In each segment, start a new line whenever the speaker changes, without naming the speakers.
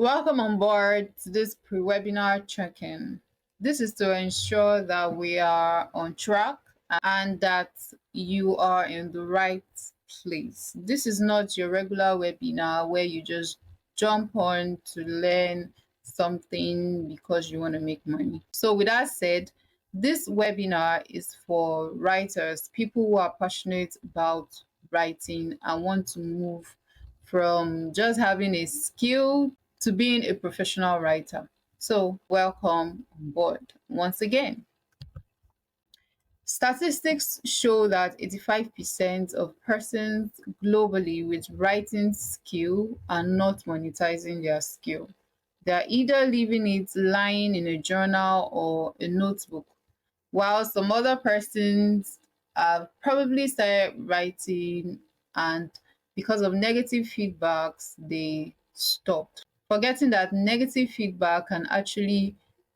Welcome on board to this pre-webinar check-in. This is to ensure that we are on track and that you are in the right place. This is not your regular webinar where you just jump on to learn something because you want to make money. So with that said, this webinar is for writers, people who are passionate about writing and want to move from just having a skill to being a professional writer. So, welcome on board once again. Statistics show that 85% of persons globally with writing skill are not monetizing their skill. They are either leaving it lying in a journal or a notebook, while some other persons have probably started writing and because of negative feedbacks, they stopped, forgetting that negative feedback can actually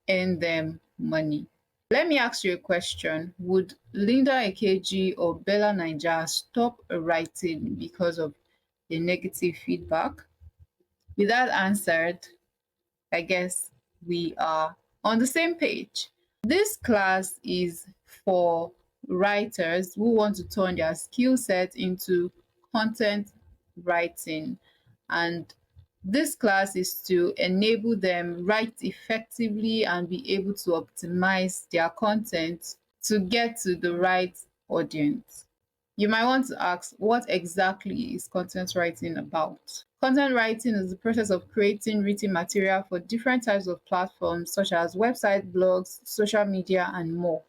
earn them money. Let me ask you a question. Would Linda Ekeji or Bella Naija stop writing because of the negative feedback? With that answered, I guess we are on the same page. This class is for writers who want to turn their skill set into content writing, and this class is to enable them write effectively and be able to optimize their content to get to the right audience. You might want to ask, what exactly is content writing about? Content writing is the process of creating written material for different types of platforms such as websites, blogs, social media, and more.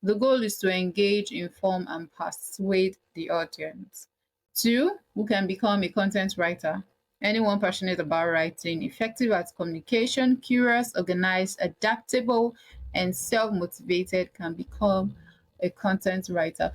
The goal is to engage, inform, and persuade the audience. Two, who can become a content writer? Anyone passionate about writing, effective at communication, curious, organized, adaptable, and self-motivated can become a content writer.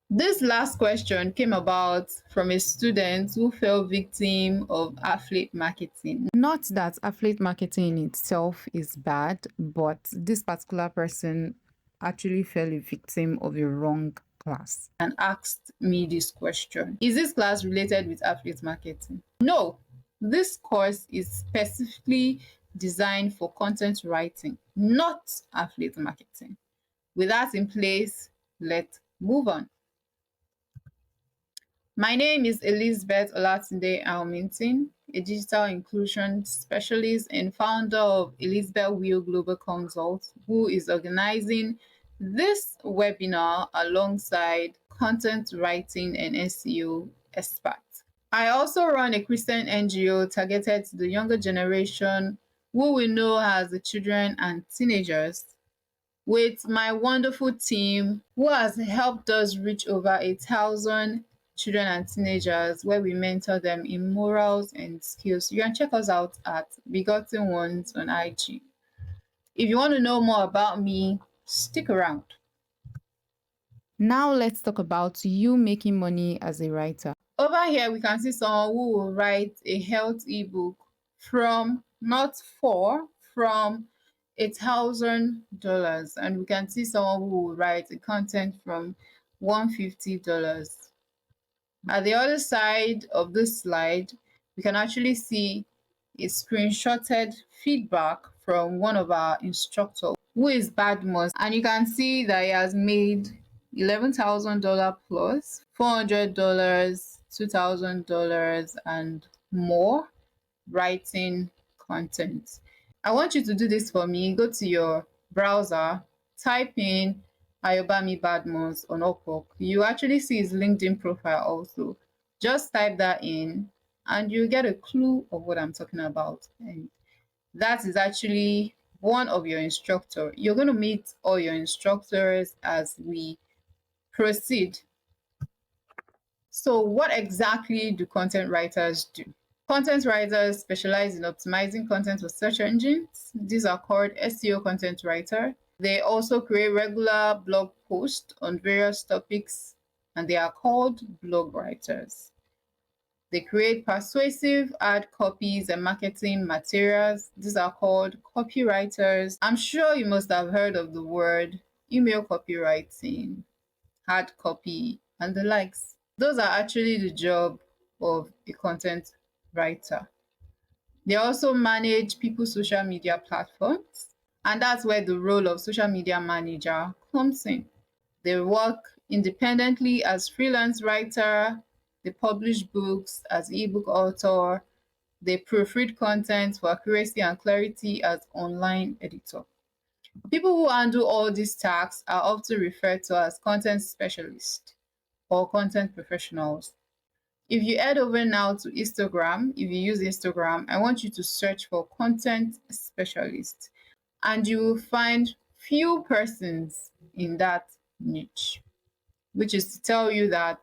This last question came about from a student who fell victim of affiliate marketing. Not that affiliate marketing in itself is bad, but this particular person actually fell a victim of a wrong class and asked me this question. Is this class related with affiliate marketing? No, this course is specifically designed for content writing, not affiliate marketing. With that in place, let's move on. My name is Elizabeth Olatunde Alminton, a digital inclusion specialist and founder of Elizabeth Wheel Global Consult, who is organizing this webinar alongside content writing and SEO experts. I also run a Christian NGO targeted to the younger generation who we know as the children and teenagers, with my wonderful team who has helped us reach over 1,000 children and teenagers where we mentor them in morals and skills. You can check us out at Begotten Ones on IG. If you want to know more about me, stick around. Now let's talk about you making money as a writer. Over here, we can see someone who will write a health ebook from not for, from $1,000, and we can see someone who will write a content from $150. At the other side of this slide, we can actually see a screenshotted feedback from one of our instructors who is Badmus, and you can see that he has made $11,000 plus, $400, $2,000, and more writing content. I want you to do this for me. Go to your browser, type in Ayobami Badmus on Upwork. You actually see his LinkedIn profile also. Just type that in and you get a clue of what I'm talking about. And that is actually one of your instructors. You're going to meet all your instructors as we proceed. So what exactly do content writers do? Content writers specialize in optimizing content for search engines. These are called SEO content writer. They also create regular blog posts on various topics, and they are called blog writers. They create persuasive ad copies and marketing materials. These are called copywriters. I'm sure you must have heard of the word email copywriting, hard copy, and the likes. Those are actually the job of a content writer. They also manage people's social media platforms, and that's where the role of social media manager comes in. They work independently as freelance writer, they publish books as ebook author, they proofread content for accuracy and clarity as online editor. People who handle all these tasks are often referred to as content specialists or content professionals. If you head over now to Instagram, if you use Instagram, I want you to search for content specialist and you will find few persons in that niche, which is to tell you that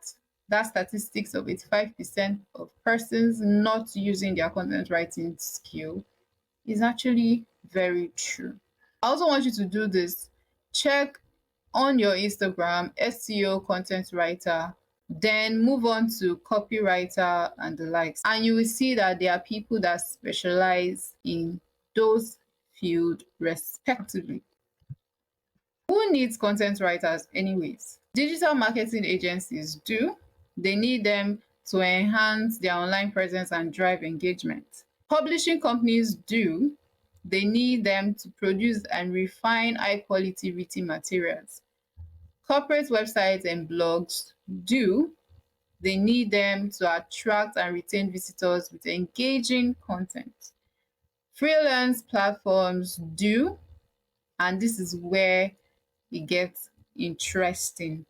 that statistics of 85% of persons not using their content writing skill is actually very true. I also want you to do this. Check on your Instagram SEO content writer, then move on to copywriter and the likes. And you will see that there are people that specialize in those fields respectively. Who needs content writers anyways? Digital marketing agencies do. They need them to enhance their online presence and drive engagement. Publishing companies do. They need them to produce and refine high quality written materials. Corporate websites and blogs do. They need them to attract and retain visitors with engaging content. Freelance platforms do, and this is where it gets interesting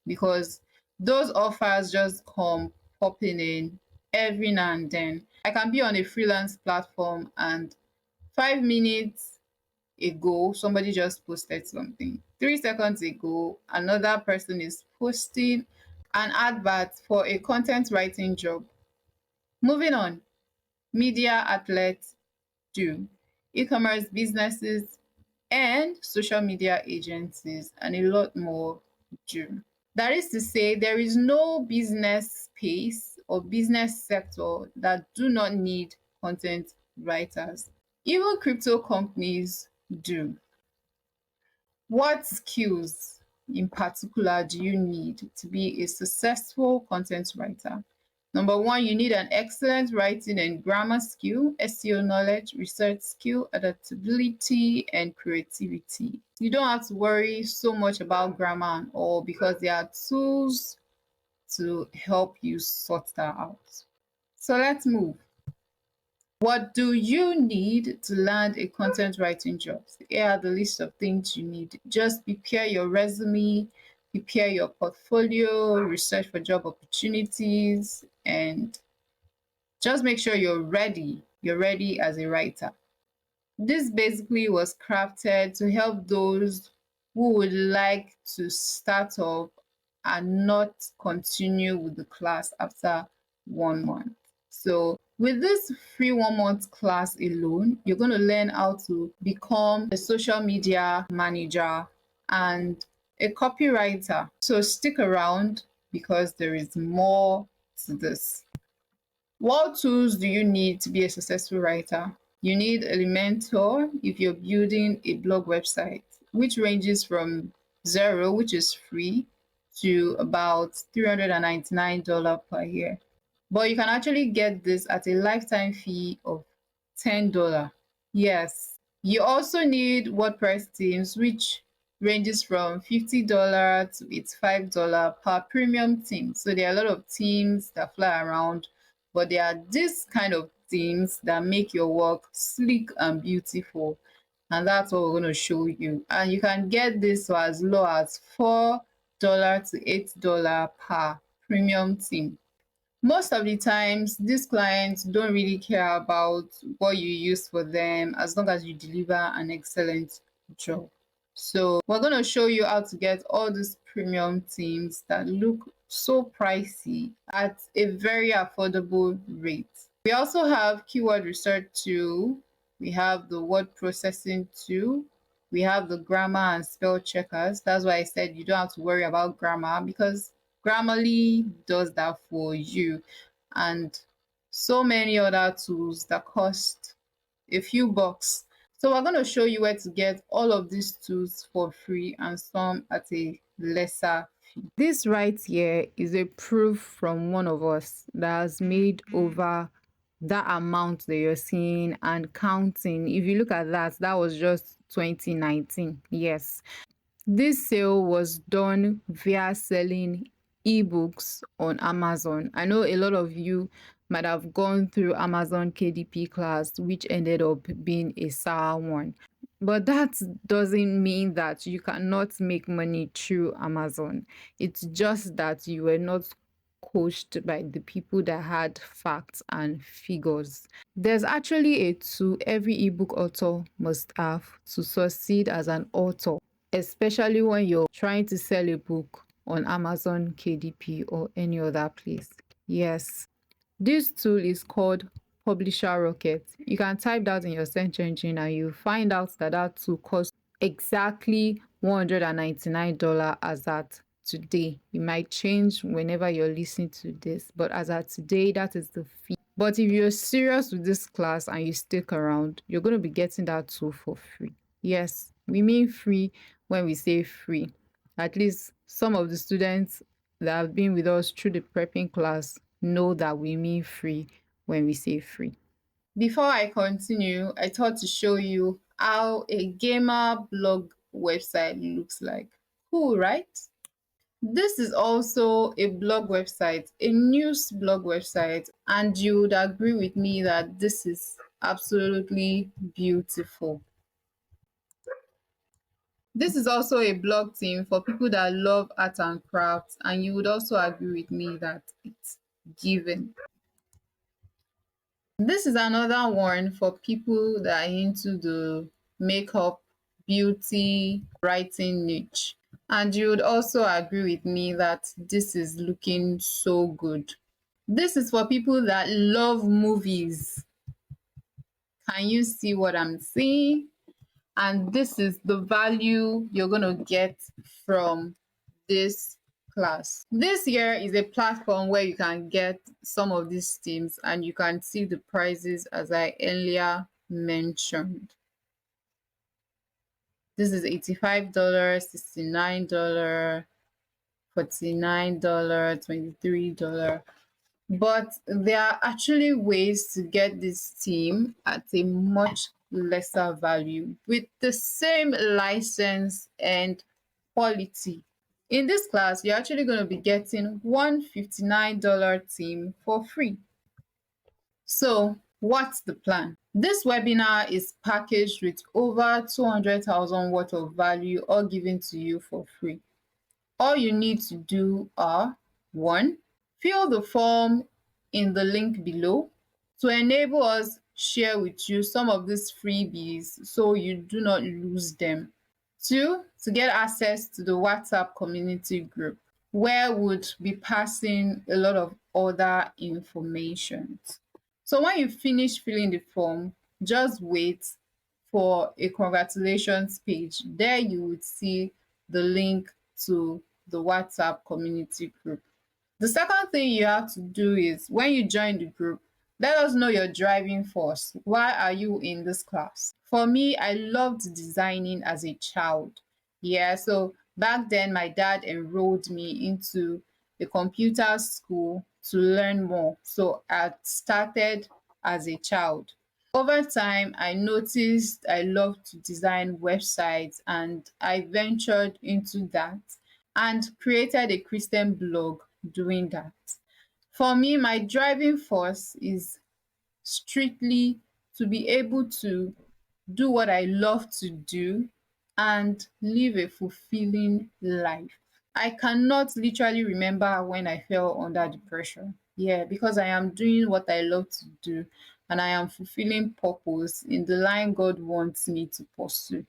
because those offers just come popping in every now and then. I can be on a freelance platform and 5 minutes ago somebody just posted something. 3 seconds ago another person is posting an advert for a content writing job. Moving on, media outlets do, e-commerce businesses and social media agencies and a lot more do. That is to say, there is no business space or business sector that do not need content writers. Even crypto companies do. What skills in particular do you need to be a successful content writer? Number one, you need an excellent writing and grammar skill, SEO knowledge, research skill, adaptability, and creativity. You don't have to worry so much about grammar and all because there are tools to help you sort that out. So let's move. What do you need to land a content writing job? Here are the list of things you need. Just prepare your resume, prepare your portfolio, research for job opportunities, and just make sure you're ready. You're ready as a writer. This basically was crafted to help those who would like to start off and not continue with the class after 1 month. So with this free 1 month class alone, you're going to learn how to become a social media manager and a copywriter. So stick around because there is more to this. What tools do you need to be a successful writer? You need Elementor if you're building a blog website, which ranges from zero, which is free, to about $399 per year. But you can actually get this at a lifetime fee of $10. Yes. You also need WordPress themes, which ranges from $50 to $85 per premium theme. So there are a lot of themes that fly around, but there are this kind of themes that make your work sleek and beautiful. And that's what we're going to show you. And you can get this for as low as $4 to $8 per premium theme. Most of the times, these clients don't really care about what you use for them as long as you deliver an excellent job. So we're going to show you how to get all these premium themes that look so pricey at a very affordable rate. We also have keyword research tool. We have the word processing tool. We have the grammar and spell checkers. That's why I said you don't have to worry about grammar because Grammarly does that for you. And so many other tools that cost a few bucks. So we're going to show you where to get all of these tools for free and some at a lesser fee. This right here is a proof from one of us that has made over that amount that you're seeing and counting. If you look at that, that was just 2019. Yes. This sale was done via selling ebooks on Amazon. I know a lot of you might have gone through Amazon KDP class, which ended up being a sour one. But that doesn't mean that you cannot make money through Amazon. It's just that you were not coached by the people that had facts and figures. There's actually a tool every ebook author must have to succeed as an author, especially when you're trying to sell a book on Amazon KDP or any other place. Yes, this tool is called Publisher Rocket. You can type that in your search engine and you find out that that tool costs exactly $199 as at today. It might change whenever you're listening to this, but as at today, that is the fee. But if you're serious with this class and you stick around, you're going to be getting that tool for free. Yes, we mean free when we say free. At least some of the students that have been with us through the prepping class know that we mean free when we say free. Before I continue, I thought to show you how a gamer blog website looks like. Cool, right? This is also a blog website, a news blog website, and you would agree with me that this is absolutely beautiful. This is also a blog theme for people that love art and crafts, and you would also agree with me that it's given. This is another one for people that are into the makeup, beauty, writing niche. And you would also agree with me that this is looking so good. This is for people that love movies. Can you see what I'm seeing? And this is the value you're going to get from this class. This here is a platform where you can get some of these themes and you can see the prices as I earlier mentioned. This is $85, $69, $49, $23. But there are actually ways to get this theme at a much lesser value with the same license and quality. In this class, you're actually going to be getting one $59 theme for free. So, what's the plan? This webinar is packaged with over 200,000 worth of value all given to you for free. All you need to do are 1. Fill the form in the link below to enable us share with you some of these freebies so you do not lose them. 2. To get access to the WhatsApp community group where we'll be passing a lot of other information. So when you finish filling the form, just wait for a congratulations page. There you would see the link to the WhatsApp community group. The second thing you have to do is when you join the group, let us know your driving force. Why are you in this class? For me, I loved designing as a child. Yeah, so back then my dad enrolled me into a computer school to learn more. So I started as a child. Over time, I noticed I loved to design websites and I ventured into that and created a Christian blog doing that. For me, my driving force is strictly to be able to do what I love to do and live a fulfilling life. I cannot literally remember when I fell under depression. Yeah, because I am doing what I love to do and I am fulfilling purpose in the line God wants me to pursue.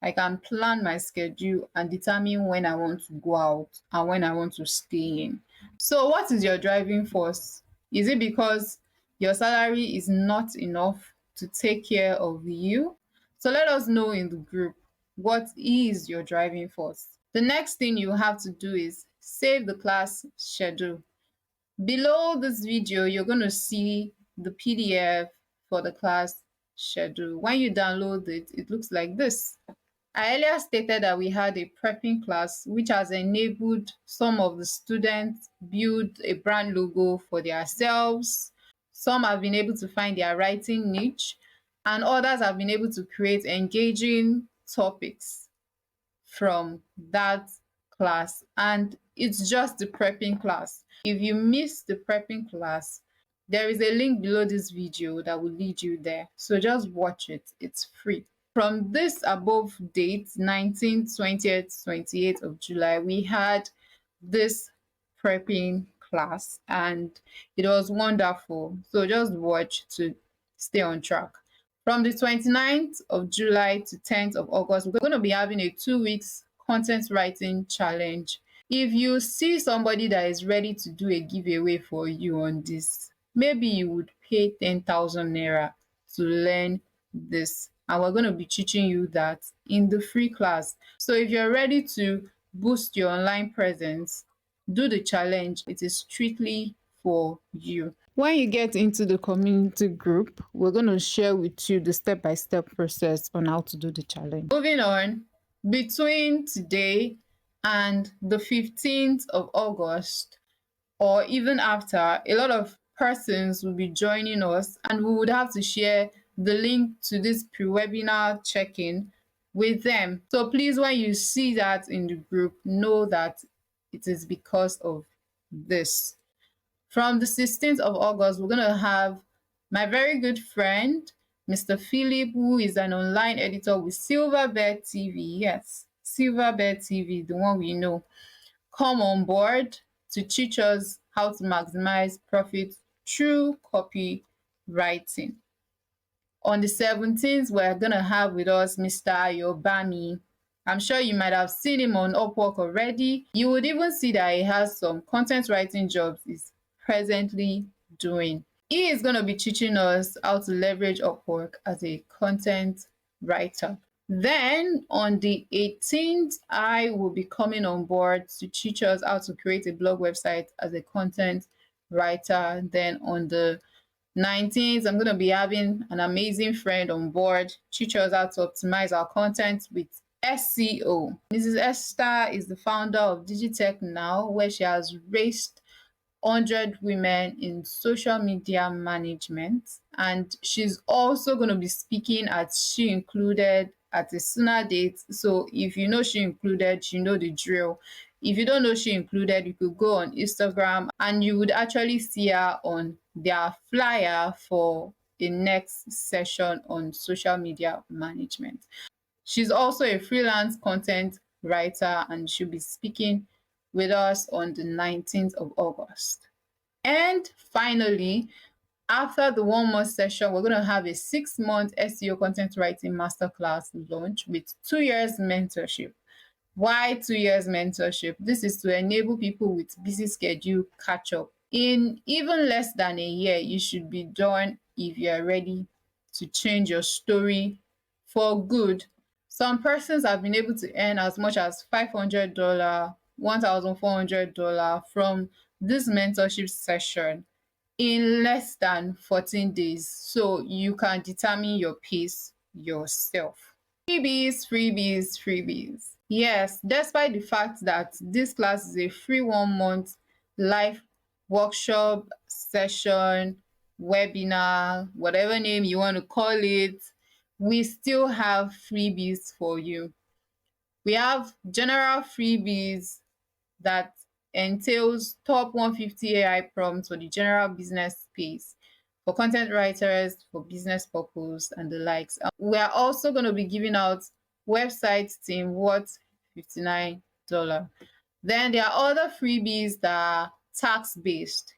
I can plan my schedule and determine when I want to go out and when I want to stay in. So what is your driving force? Is it because your salary is not enough to take care of you? So let us know in the group what is your driving force. The next thing you have to do is save the class schedule. Below this video, you're going to see the PDF for the class schedule. When you download it, it looks like this. I earlier stated that we had a prepping class which has enabled some of the students build a brand logo for themselves. Some have been able to find their writing niche, and others have been able to create engaging topics from that class. And it's just the prepping class. If you miss the prepping class, there is a link below this video that will lead you there. So just watch it. It's free. From this above date, 19th, 20th, 28th of July, we had this prepping class and it was wonderful. So just watch to stay on track. From the 29th of July to 10th of August, we're going to be having a 2 weeks content writing challenge. If you see somebody that is ready to do a giveaway for you on this, maybe you would pay 10,000 naira to learn this. And we're going to be teaching you that in the free class. So if you're ready to boost your online presence, do the challenge. It is strictly for you. When you get into the community group, we're going to share with you the step-by-step process on how to do the challenge. Moving on, between today and the 15th of August, or even after, a lot of persons will be joining us and we would have to share the link to this pre-webinar check-in with them. So please, when you see that in the group, know that it is because of this. From the 16th of August, we're going to have my very good friend, Mr. Philip, who is an online editor with Silverbird TV. Yes, Silverbird TV, the one we know, come on board to teach us how to maximize profit through copywriting. On the 17th, we're going to have with us Mr. Ayobami. I'm sure you might have seen him on Upwork already. You would even see that he has some content writing jobs he's presently doing. He is going to be teaching us how to leverage Upwork as a content writer. Then on the 18th, I will be coming on board to teach us how to create a blog website as a content writer. Then on the 19th, I'm going to be having an amazing friend on board, teach us how to optimize our content with SEO. Mrs. Esther is the founder of Digitech Now, where she has raised 100 women in social media management. And she's also going to be speaking at She Included at a sooner date. So if you know She Included, you know the drill. If you don't know She Included, you could go on Instagram and you would actually see her on their flyer for the next session on social media management. She's also a freelance content writer and she'll be speaking with us on the 19th of August. And finally, after the 1 month session, we're going to have a 6-month SEO content writing masterclass launch with 2 years mentorship. Why 2 years mentorship? This is to enable people with busy schedule catch up. In even less than a year, you should be done if you are ready to change your story for good. Some persons have been able to earn as much as $500, $1,400 from this mentorship session in less than 14 days. So you can determine your pace yourself. Freebies, freebies, freebies. Yes, despite the fact that this class is a free 1 month live workshop, session, webinar, whatever name you want to call it, we still have freebies for you. We have general freebies that entails top 150 AI prompts for the general business space, for content writers, for business purpose, and the likes. We are also going to be giving out website theme worth $59. Then there are other freebies that are tax-based.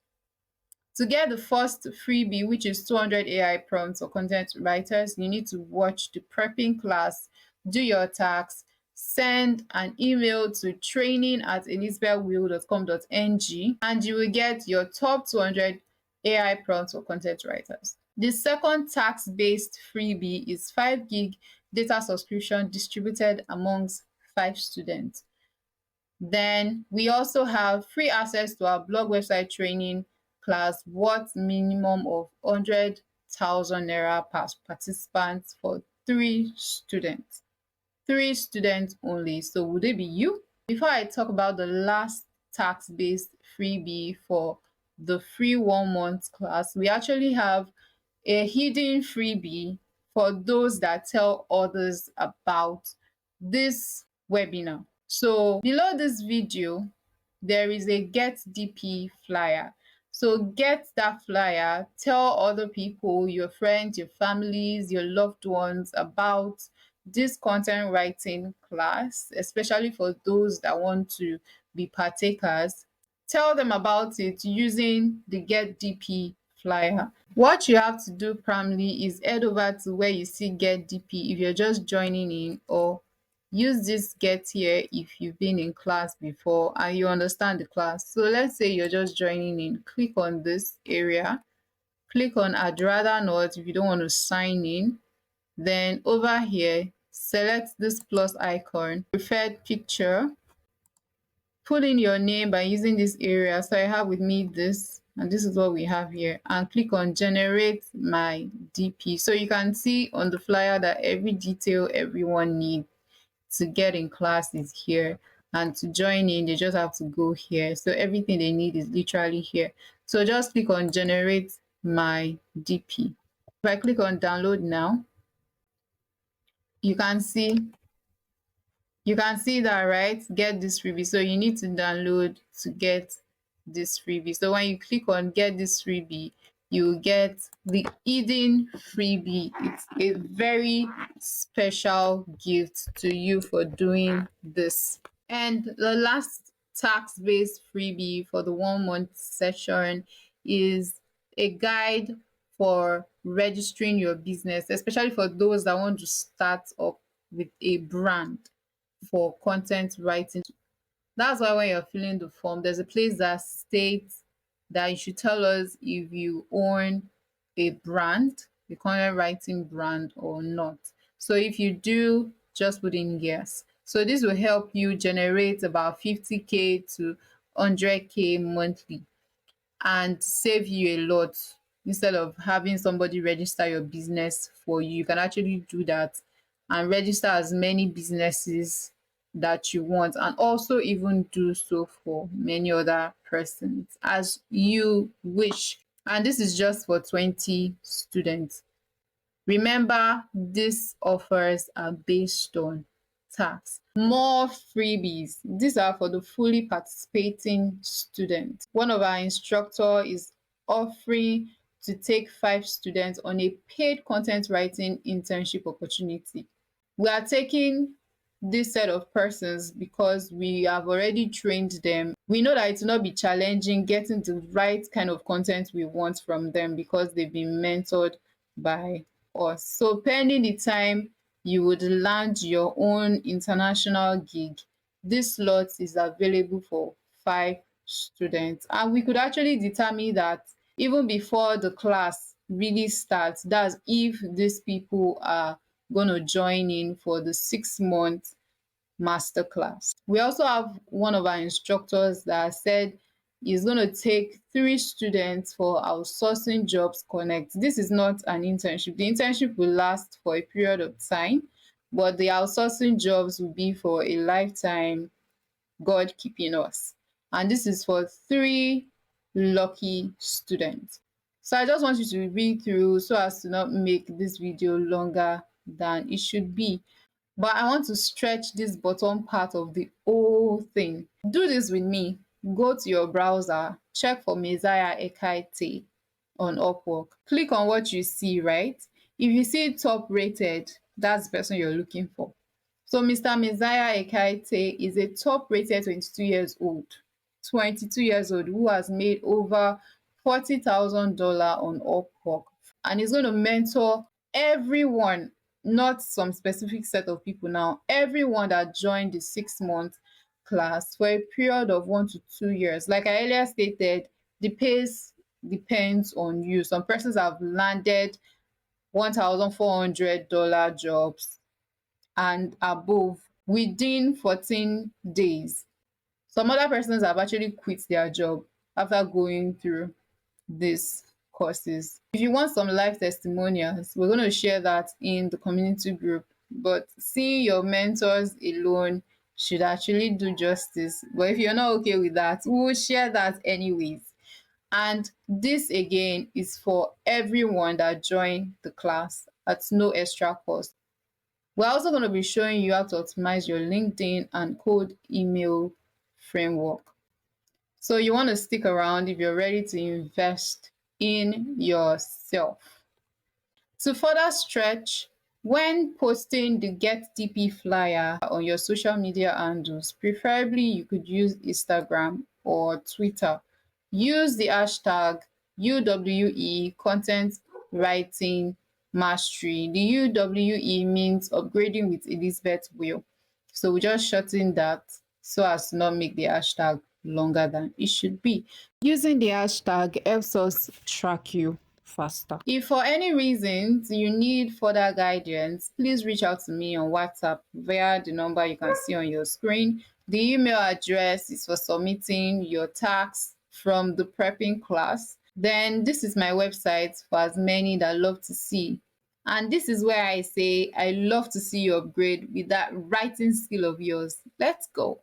To get the first freebie, which is 200 AI prompts for content writers, you need to watch the prepping class, do your tax, send an email to training@elizabethwill.com.ng, and you will get your top 200 AI prompts for content writers. The second tax-based freebie is 5 gig data subscription distributed amongst 5 students. Then we also have free access to our blog website training class worth minimum of 100,000 naira per participant for 3 students. 3 students only. So would it be you? Before I talk about the last tax-based freebie for the free 1 month class, we actually have a hidden freebie for those that tell others about this webinar. So below this video, there is a Get DP flyer. So get that flyer, tell other people, your friends, your families, your loved ones about this content writing class, especially for those that want to be partakers. Tell them about it using the Get DP flyer. What you have to do primarily is head over to where you see Get DP if you're just joining in, or use this Get Here if you've been in class before and you understand the class. So let's say you're just joining in. Click on this area. Click on I'd rather not if you don't want to sign in. Then over here, select this plus icon, preferred picture. Put in your name by using this area. So I have with me this, and this is what we have here. And click on generate my DP. So you can see on the flyer that every detail everyone needs to get in class is here, and to join in they just have to go here. So everything they need is literally here. So just click on generate my DP. If I click on download now, you can see that, right? Get this freebie. So you need to download to get this freebie. So when you click on get this freebie, you get the hidden freebie. It's a very special gift to you for doing this. And the last tax-based freebie for the 1 month session is a guide for registering your business, especially for those that want to start up with a brand for content writing. That's why when you're filling the form, there's a place that states that you should tell us if you own a brand, a content writing brand or not. So if you do, just put in yes. So this will help you generate about 50K to 100K monthly and save you a lot. Instead of having somebody register your business for you, you can actually do that and register as many businesses that you want, and also even do so for many other persons as you wish. And this is just for 20 students. Remember, these offers are based on tax. More freebies. These are for the fully participating students. One of our instructor is offering to take 5 students on a paid content writing internship opportunity. We are taking this set of persons because we have already trained them. We know that it will not be challenging getting the right kind of content we want from them because they've been mentored by us. So pending the time you would land your own international gig, this slot is available for 5 students. And we could actually determine that even before the class really starts. That's if these people are going to join in for the 6 month masterclass. We also have one of our instructors that said he's going to take 3 students for our Sourcing Jobs Connect. This is not an internship. The internship will last for a period of time, but the outsourcing jobs will be for a lifetime, God keeping us. And this is for 3 lucky students. So I just want you to read through so as to not make this video longer than it should be. But I want to stretch this bottom part of the whole thing. Do this with me. Go to your browser, check for Messiah Ekaite on Upwork. Click on what you see, right? If you see top rated, that's the person you're looking for. So Mr. Messiah Ekaite is a top rated 22 years old. 22 years old who has made over $40,000 on Upwork, and he's going to mentor everyone, not some specific set of people now, everyone that joined the 6 month class for a period of 1 to 2 years. Like I earlier stated, the pace depends on you. Some persons have landed $1,400 jobs and above within 14 days. Some other persons have actually quit their job after going through these courses. If you want some live testimonials, we're going to share that in the community group. But seeing your mentors alone should actually do justice. But if you're not okay with that, we'll share that anyways. And this again is for everyone that join the class at no extra cost. We're also going to be showing you how to optimize your LinkedIn and cold email framework. So you want to stick around if you're ready to invest in yourself. To further stretch, when posting the Get DP flyer on your social media handles, preferably you could use Instagram or Twitter. Use the hashtag UWE content writing mastery. The UWE means upgrading with Elizabeth Will. So we just shorten that so as to not make the hashtag longer than it should be. Using the hashtag helps us track you faster. If for any reasons you need further guidance, please reach out to me on WhatsApp via the number you can see on your screen. The email address is for submitting your tasks from the prepping class. Then this is my website for as many that love to see. And this is where I say I love to see you upgrade with that writing skill of yours. Let's go.